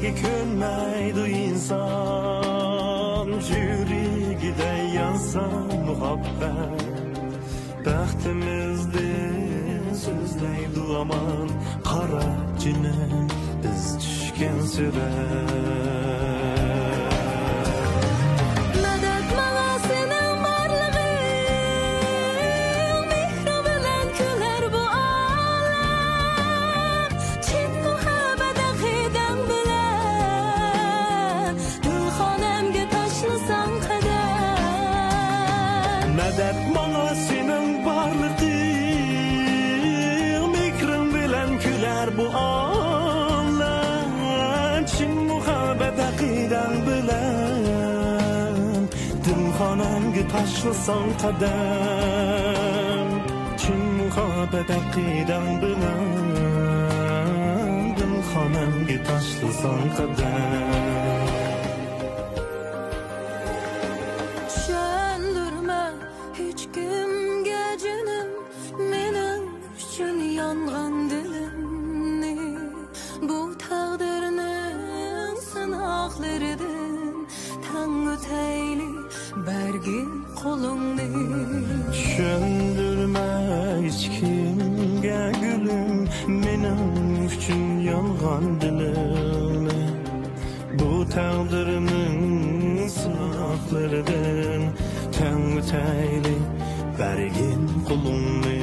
sevgi könmeydi insan Yüreğide yansa muhabbet Baxtimizde sözleydi aman Qara cine biz düşken sürer Medet bana senin varlığın Mikrin bilen küler bu ağlar Çin muhabbet akiden bilen Dimxonamga tashlasan qadam Çin muhabbet akiden bilen Dimxonamga tashlasan qadam Söndürme hiç kimge gülüm Benim üçün yalgan dilim Bu taqdirimin sınaqlarıdan Tengü teyli bergin kulumni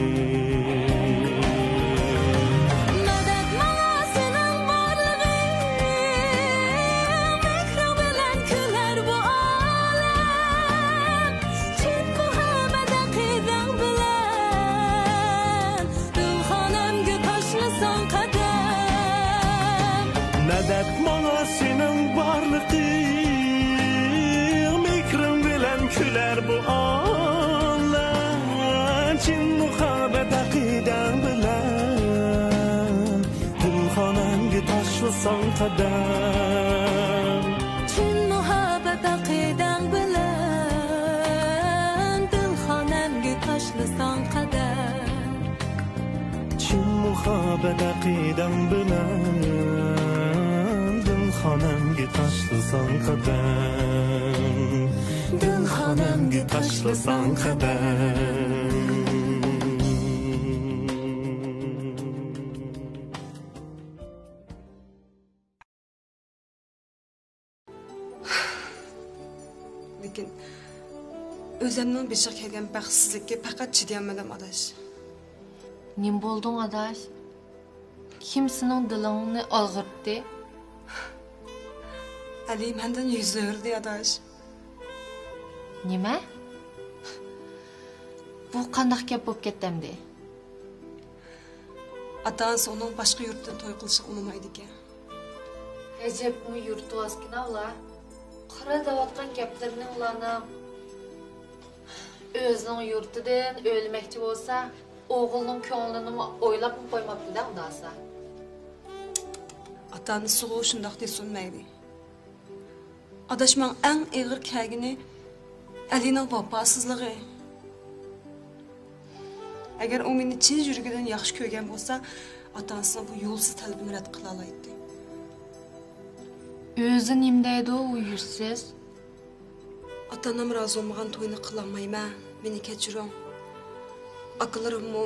Medet bana senin varlığın Mikrin bilen küler bu ağlar Çin muhabbet akiden bilen Dimxonamga tashlasan qadam Çin muhabbet akiden bilen Dimxonamga tashlasan qadam Çin muhabbet akiden bilen Dimxonamga tashlasan qadam Dimxonamga tashlasan qadam Lekin o'zimning beshik kelgan baxtsizlikka faqat chidayolmadim adash. Nim bo'lding adash? Kim sening dilingni og'irtdi? Ali mendan yuz o'rdi adash. Nima? Bu qanday gap bo'lib ketdimdi? Atan so'ning boshqa yurtdan to'y qilishni unumaydi ekan. Ajab bu yurt oskina ular. Qara davatgan gaplarni ularni o'zining yurtidan o'lmoqchi bo'lsa, o'g'ilning ko'nglini o'ylab qo'ymabdi-da undasa. Atani suğu şundaq desunmaydi. Adaşman eng ağır kegini Ali'nin vafasızlığı. Eğer o meni chin yurgidan yaxshi ko'rgan bo'lsa, atasına bu yo'lsiz talabini rad qila oladi. O'zi nimdaydi u yursiz? Atanam rozi olmagan to'yni qilolmayman. Meni kechiring. Aqllarimni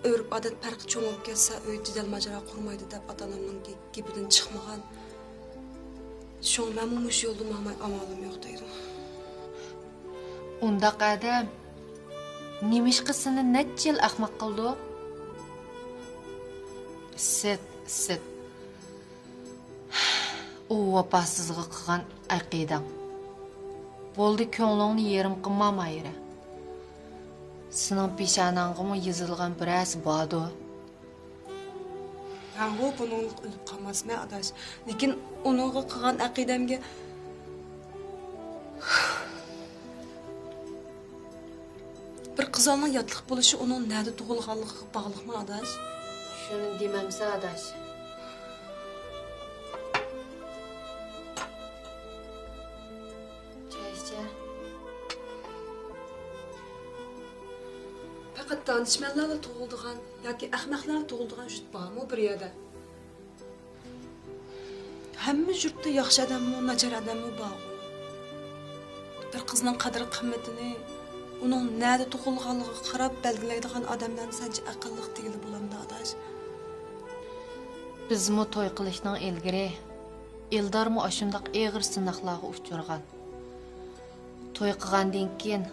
örüp adet farqi cho'ngib ketsa, uy jidal majara qurmaydi deb atanamning gapidan chiqmagan. Şoň men muş yolda mamay amalim yo'q deydi. Unda qadam nimishqi seni necha yil ahmoq qildi? Sit. O vafasızlığı qilgan aqidang. Bo'ldi ko'nglingni yerim qilmamayri. Sening peshonangga yozilgan biras bordi. Ben bu bunun ölüp kalmasına adaş. Lekin onunla qilgan aqidamga bir qizalning yotliq bo'lishi uning nada tug'ilganligiga bog'liqmi adaş? Shuni demamsa adaş. Faqat danışmanlarla tug'ildigan yoki ahmoqlar tug'ildigan jut bormi bir yerda? Hamma yurtda yaxshi odammi, nachar odammi bor. Bir qizning qadr-qimmatini uning nada tug'ilganligiga qarab belgilaydigan odamlarni sanchi aqlliq deyilib bo'lamdi, adash. Bizmi to'y qilishning ilgari Ildarmı aşındaq ağır sınaqlarga uçurgan. To'y qilgandan keyin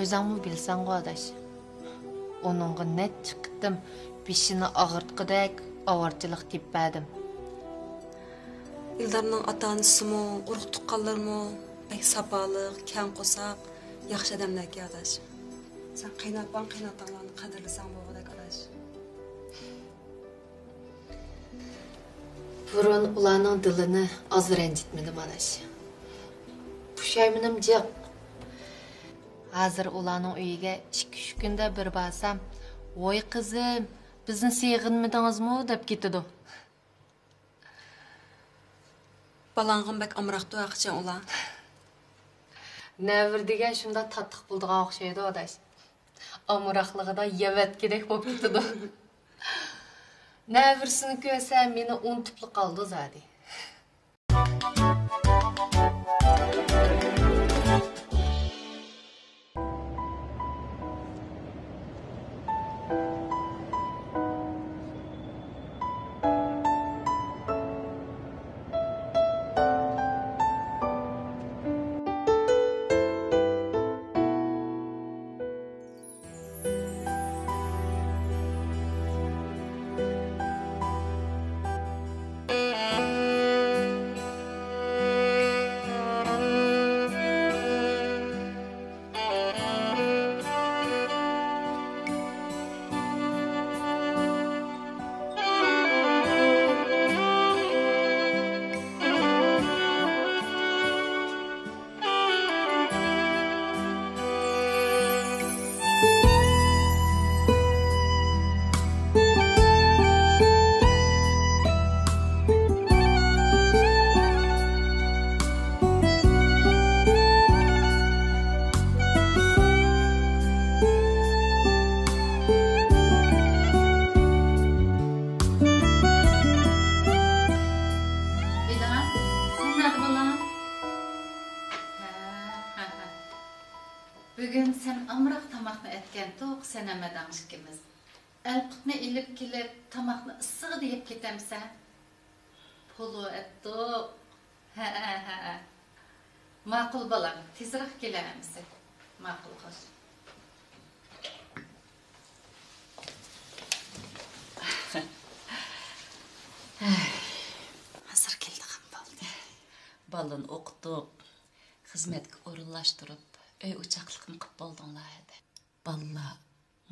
o'zingmi bilsan qo'dash. Onunğa net chiqdim, bishini og'irtqidak avarchilik teppadim. Ildarning ota-onasimi, urug' tuqqanlarmi, bek sapaliq, kang qo'saq, yaxshi odamlarga adash. Sen qaynotanglarni qadrlasan bo'g'dak adash. Burun ularning dilini az ranjitmadim adash. Pushayminim jiq. Hazır ularning uyiga 2-3 kunda bir barsam, "Voy qizim, bizni sevginmidingizmi?" deb ketdi. Balang'im bek amroqdi aqchan ular. Nəvir degan shunda tattiq buldigan o'xshaydi adash. Amroqligida yevatkidek bo'lib ketdi. Nəvirsini ko'rsam meni unutibli qoldi zadi. Bugün sen amrak tamakını etken toq seneme danışkimiz. Elputni ilip kilip tamakını ısığı deyip ketemsen. Pulu ettoq. Maqul balam, tezrak gelememizi. Maqul hoş. Hazır keldi ham bo'ldi. Balın o'qitib, xizmatga o'rinlashtirib, öy uçaqliqni qilib bo'ldinglar edi. Ballar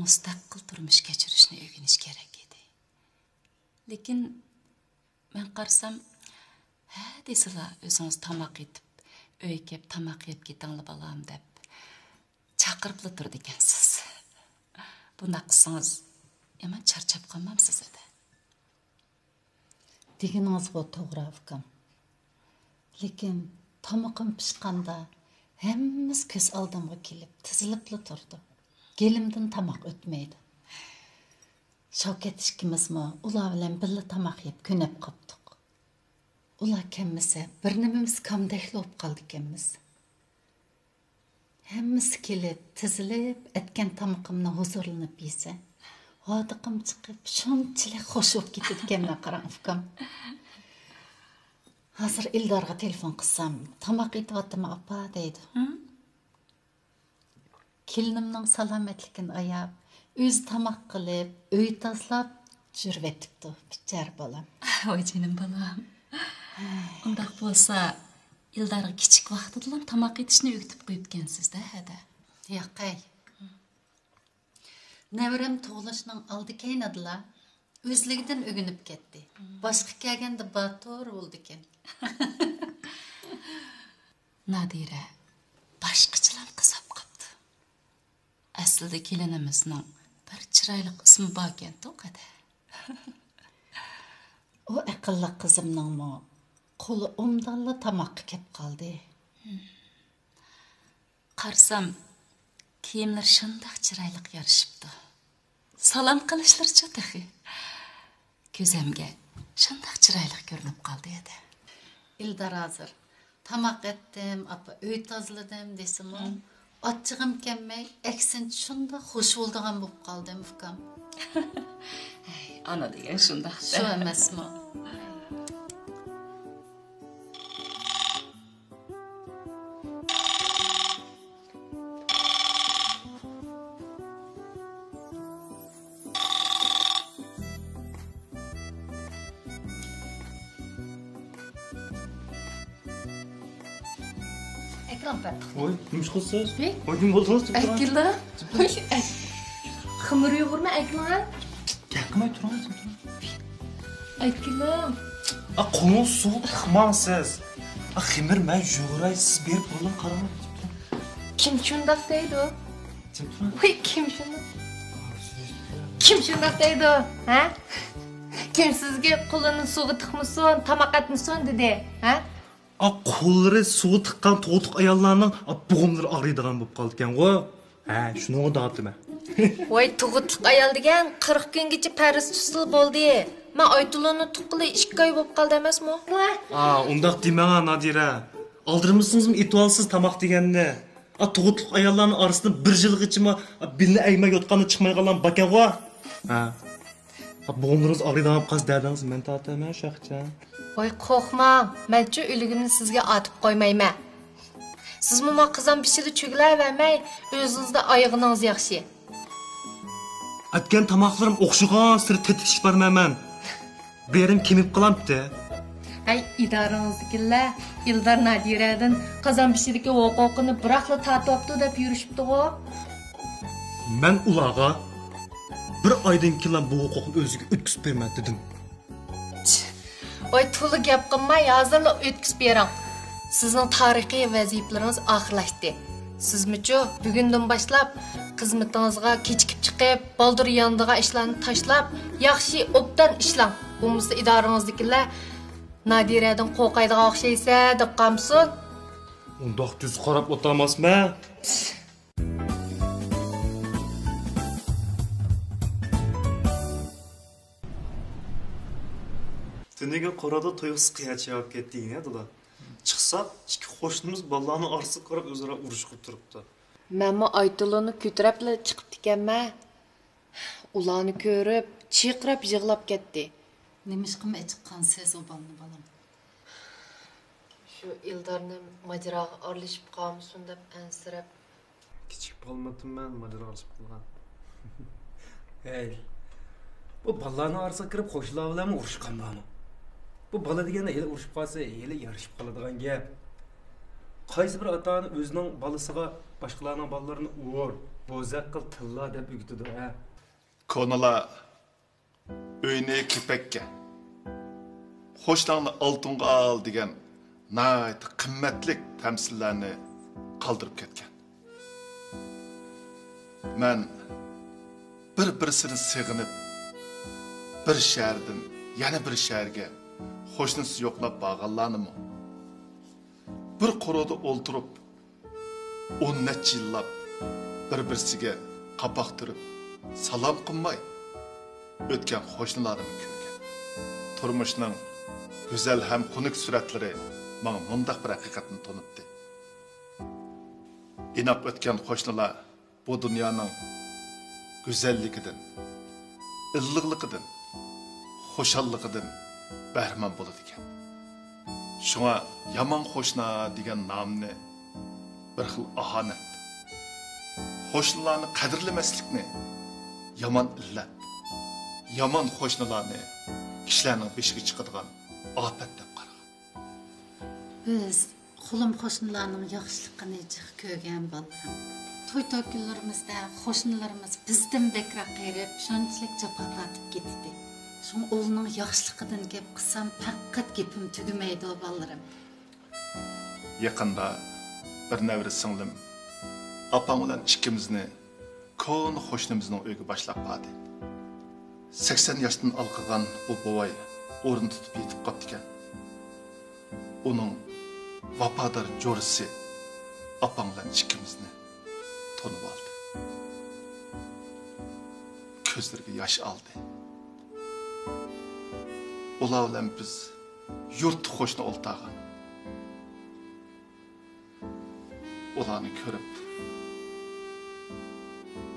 mustaqil turmush kechirishni o'rganish kerak edi. Lekin men qarsam, ha desizlar, o'zingiz tamoq etib, öy kelib tamoq yeb ketinglar balam deb chaqirib turdi ekansiz. Bunda qilsangiz, yomon charchab qolmamsiz edi. Deginingizga to'g'ri ukam. Lekin tamog'im pishqanda hammamiz ko'z oldimga kelib tizilibli turdi. Gelimdan tamoq o'tmaydi. Shavkat ikkimizmi ular bilan birga tamoq yeb ko'nab qopdiq. Ular kelmasa bir nimamiz kamdakli bo'lib qoldi ekanmiz. Hammasi kelib tizilib etgan tamoqimni huzurlanib yesa, hodiqim chiqib shunchalik xush bo'lib ketdi ekanman qarang ukam. Hazır Ildarga telefon qilsam, tamoq etyaptimi apa deydi. Kelinimning salomatligini ayab, o'z tamoq qilib, uy taslab жүріп etibdi, bichar bolam. Voy jinim balam. Undaq bo'lsa, Ildarga kichik vaqtidan tamoq etishni o'rgatib qo'yibgansiz-da, hada. Yo'qay. Nevrim tug'ilishning oldi keynadila, o'zligidan o'ginib ketdi. Boshqa kelganda batur bo'ldi ekan. Nadira boshqachalar qizab qopti. Aslida kelinimizning bir chiroyli ismi bor ekan to'qada. O aqlli qizimningmi qo'li umdalla tamoqqa kelib qoldi. Qarsam kiyimlar shundoq chiroyli yarashibdi. Salom qilishlarcha taxi. Ko'zimga shundoq chiroyli ko'rinib qoldi edi. İldar hazır. Tamak ettim, apa öy tazladım desim o. Atçığım kemmey, eksin şunda hoş olduğum bulup kaldım ufkam. Ana degan şunda. Şu emas mı? Ekran pek. Oy, nimish qilsiz? Ey? Oy, nima bo'ldingiz? Akila. Ximir yo'g'irma Akila. Gap qilmay turing. Akila. Qo'ng'iz suv tiqmasiz. Ximir men yo'g'iray, siz berib bo'lin qaramay. Kim shundoq deydi? Kim turing? Voy, kim shundoq? Kim shundoq deydi? Ha? Kim sizga qo'lini suvga tiqmasin, tamoq etmasin dedi, ha? Qo'llari suv tiqqan to'tiq ayollarning bo'g'imlari og'riydigan bo'lib qoldi ekan-ku. Ha, shuni o'daptimi? Voy, tug'utliq ayol degan 40 kungacha paris tusil bo'ldi. Men Aytuloni tuqqili 2 oy bo'lib qoldi emasmi? Undaq demang, Nadira. Aldırmışsınızmı etualsız tamaq degende? Tug'utliq ayollarning orasidan 1 yilgacha bilni aymay yotqani chiqmay qolgan bakan-ku. Ha. Bo'g'imlaringiz og'riydigan qaz dardingiz men tortaman, Shoxjon. Voy, qo'rqmang. Menchi o'ligini sizga otib qo'ymayman. Siz muma qizam pishirib cho'glayvermay, o'zingizda oyog'ingiz yaxshi. Atgan tamoqlarim o'xshagan sir tetish barmayman. Berim kemib qolamdi. Ay, idorangizdagillar Ildar Nadiradan qazon pishirishga huquqini biroqla tortibdi deb yurishibdi-ku. Men ularga bir oydan keyin bu huquqni o'ziga o'tkazib berman dedim. Voy, to'la gap qilmay, hozirla o'tkazib bering. Sizning tarixiy vazifalaringiz oxirlashdi. Sizmichu bugundan boshlab xizmatingizga kechikib chiqib, baldur yondiga ishlarni tashlab, yaxshi obdan ishlang. Bo'lmasa idorangizdagilar Nadiradan qo'rqaydigan o'xshaysa deb qamsin. Undaq düz qarab o'tirmasman. Tuniga qorada to'yqis qiyachiyoq ketding, dada. Chiqsa, ikki qo'shnimiz bolalarning orasiga qarab o'zaro urush qilib turibdi. Menmi Aytuloni ko'taribla chiqib ekanman. Ularni ko'rib, chiqirib yig'lab ketdi. Nimishqim chiqqansiz o balni balam. Shu Ildarni majroga aralashib qolmasin deb ansirab. Kichik bo'lmadim majra olib qolgan. Hey. Bu bolalarning orasiga kirib qo'shnilar bilan urushganmi? Bu bola deganda hali urushib qolsa, hali yarashib qoladigan gap. Qaysi bir ota-ona o'zining bolasiga boshqalarning bolalarini ur, bo'zaq qil, tilla deb o'gitadi, ha. Konalar uyni kipakka, qo'shlarni oltinga al degan nayt qimmatlik tamsillarni qoldirib ketgan. Men bir-birini seg'inib, bir shahardan yana bir shaharga qo'shnisi yo'qlab borganlarnimi? Bir qoroda o'ltirib, 10 necha yillab bir-birsiga qapoq turib, salom qilmay o'tgan qo'shnilarim ko'rgan. Turmushning go'zal ham xunuk suratlari menga mundaq bir haqiqatni tanitdi. Inoq o'tgan qo'shnilar bu dunyoning go'zalligidan, illiqligidan, xushalligidan bahramand bo'ladi ekan. Shunga yomon qo'shna degan nomni bir xil ahonat. Qo'shnilarni qadrlamaslikni yomon illat. Yomon qo'shnilarni kishilarning beshiga chiqadigan ofat deb qaragan. Biz qo'lim qo'shnilarning yaxshiligini jiq ko'rgan bolalar. To'y kunlarimizda qo'shnilarimiz bizdan bekroq qerib, shunchalik jafo tortib ketdi. Şun oğlunun yaxşılıqıdan gep qısam faqat gepim tügümaydi o balalarım. Yaqında bir nevri singlim apam bilan ikkimizni ko'n qo'shnimizning uyiga boshlab bordi. 80 yoshdan alqigan bu bovoy o'rin tutib yetib qoldi ekan. Uning vafodor jo'risi apam bilan ikkimizni tanib oldi. Ko'zlariga yosh oldi. Ular bilan biz yurt qo'shni o'ltag'an ularni ko'rib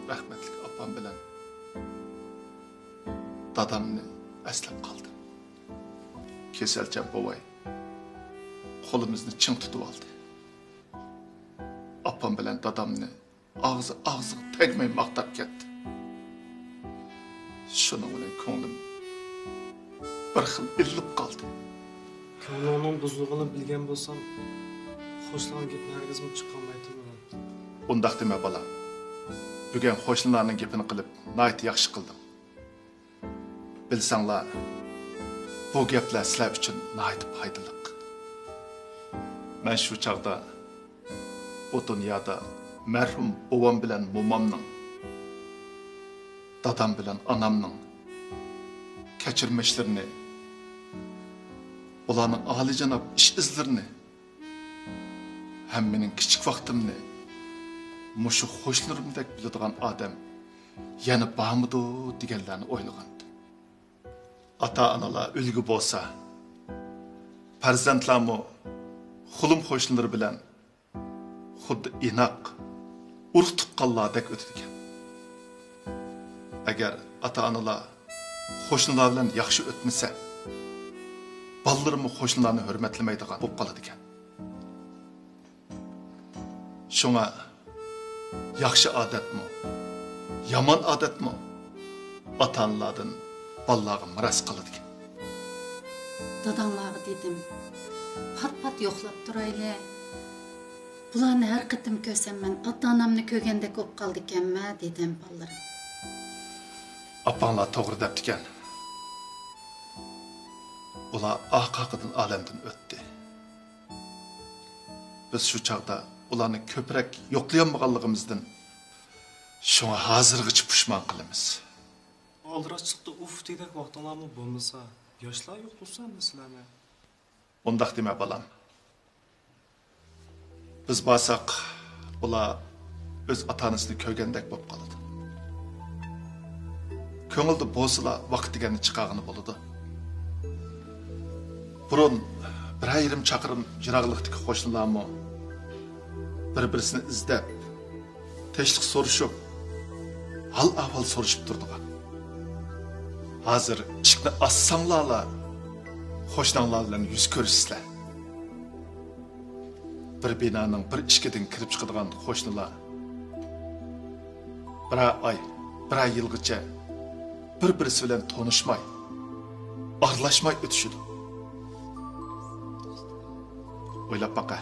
rahmatli opam bilan dadamni eslab qoldim. Kesalchan bovay qo'limizni ching tutib oldi. Opam bilan dadamni og'zi tegmay maqtab ketdi. Shuning bilan ko'nglim bir xil ilib qoldi. Ko'nglimning buzlig'ini bilgan bo'lsam, xo'shlangan gapni hargizmi chiqolmaydiman. Undaq dema bolam. Bugun qo'shnilarning gapini qilib, nayt yaxshi qildim. Bilsanglar, bu gaplar sizlar uchun nayt foydali. Men shu chaqda bu dunyoda merhum bovam bilan momamning, dadam bilan anamning kechirmishlarini, ularning oliyjanob ish izlarini, ham mening kichik vaqtimni mushu xo'shlarimdek biladigan odam yana bormidi deganlarni o'ylagandim. Ota-onalar ulgu bo'lsa, farzandlarmi xulim xo'shlari bilan xuddi inoq urug' tuqqanlardek o'tdi ekan. Agar ota-onalar qo'shnilar bilan yaxshi o'tmasa, bolalarmi qo'shnilarni hurmatlamaydigan bo'lib qoladi ekan. Shunga yaxshi odatmi, yomon odatmi ota-onalardan bolalarga miras qiladi ekan. Dadamlarga dedim, pat-pat yo'qlab turayli. Bularni har qitim ko'rsam men ota-onamni ko'rgandek bo'lib qoldi ekanman dedim bolalar. Apanglar to'g'ri debdi ekan. Ular oqaqidan olamdan o'tdi. Biz shu chaqda ularni ko'proq yo'qlayolmaganligimizdan shunga hozirgacha pushmon qilamiz. Oldirashchiqda uf dedak vaqtlarmi bo'lmasa, yoshlar yo'qlasa sizlarni. Undaq dema bolam. Biz borsak, ular o'z ota-onasini ko'rgandek bo'lib qoladi. Ko'ngilda bo'lsalar vaqt deganni chiqargani bo'ladi. Burun bir ayrim chaqirim jiroqliqdagi qo'shnilarmi bir-birisini izlab, tinchlik so'rashib, hal-ahvol so'rashib turdilar. Hozir eshikni assanglarlar, qo'shnilar bilan yuz ko'rishsizlar. Bir binoning bir ishkidan kirib chiqadigan qo'shnilar bir oy, bir yilgacha bir-birisi bilan tanishmay, aralashmay o'tishadi. O'ylab baqa.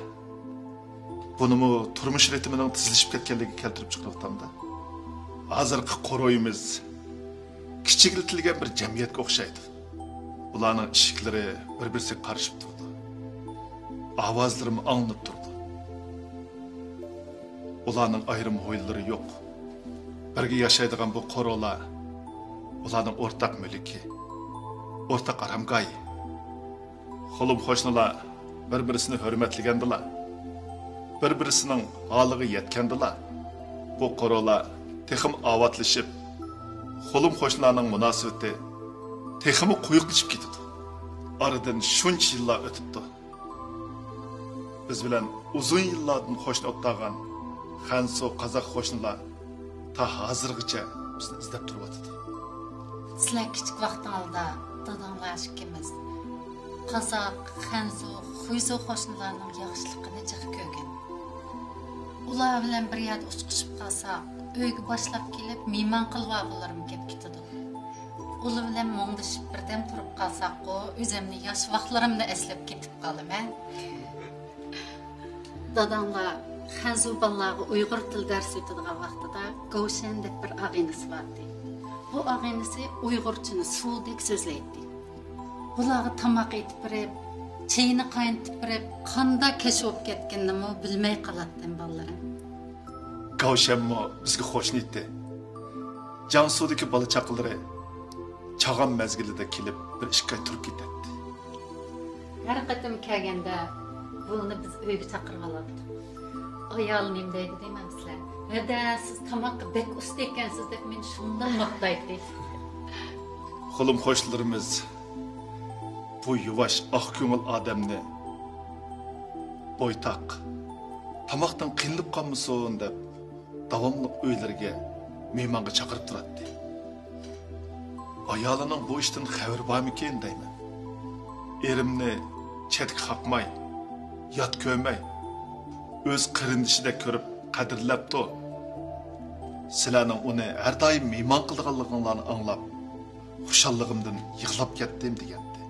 Bunimi turmush ritmining tizilishib ketganligiga keltirib chiqmoqda. Hozirgi qo'royimiz kichikiltilgan bir jamiyatga o'xshaydi. Ularning ishiklari bir-birisiga qarashib turdi. Ovozlari anglanib turdi. Ularning ayrim o'yinlari yo'q. Birga yashaydigan bu qo'rolar ularning o'rtaq mulki, o'rtaq aramgoyi. Xo'lim qo'shnilar bir-birisini hurmatlagandilar. Bir-birisining holiga yetgandilar. Bu qo'rolar texim avatlashib, xo'lim qo'shnilarning munosabati teximi quyuqlashib ketdi. Aradan shuncha yillar o'tibdi. Biz bilan uzun yillardan qo'shni o'tgan Xanso qozoq qo'shnilar ta hozirgacha bizni izlab turyapti. Sizlar kichik vaqtingizda dadamlar ikimiz qozoq, Xanso, Xuyso qo'shnilarning yaxshiligini jiq ko'rgan. Ular bilan bir yerda uchqishib qolsa, uyga boshlab kelib mehmon qilib olganlarim kelib ketadi. Ular bilan mo'ngdishib birdan turib qolsaq-ku, o'zimni yosh vaqtlarimni eslab ketib qolaman. Dadamlar Xanso bolalarga Uyg'ur til dars etadigan vaqtida Govshan deb bir og'inisi vardı. Bu og'inisi Uyg'urchani suvdek so'zlaydi. Bularga tamoq etib berib, çayını qaynatib berib, qanda kesh bo'lib ketganini bilmay qolatdim bolalarim. Govshanmo bizga qo'shni etdi. Jansudagi bola chaqilari chag'an mezgilida kelib bir ishga turib ketdi. Har qatim kelganda buni biz uyga chaqirib oldik. Ayol nim deydi deymamsizlar. Hada siz tamoqqa bek usta ekansiz deb men shundan maqtaydi. Xo'lim qo'shnilarimiz bu yuvash oq ko'ngil odamni bo'ytaq, Tamaqdan qiynalib qolmasin deb davomli uylariga mehmonga chaqirib turadi. Ayolining bu ishdan xabar bormikin deyman. Erimni chetga qaqmay, yot ko'may, o'z qarindishida ko'rib qadrlabdi. Sizlarning uni har doim mehmon qilganligingizni anglab, xushalligimdan yig'lab ketdim degandi.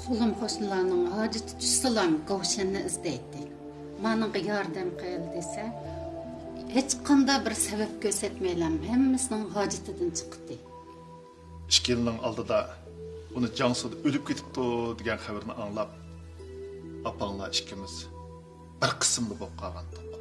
Құлым қосыланың haceti düşsülam Gavşenni izleydi. Manınğa yardım qil dese, hiç qanda bir sebep göstermeylem, hemmisinin hacetinden çıktı. İşkilning oldida uni Jangsuda o'lib ketibdi degan xabarni anglab, apanglar ikkimiz bir qismli bo'lib qolgandik.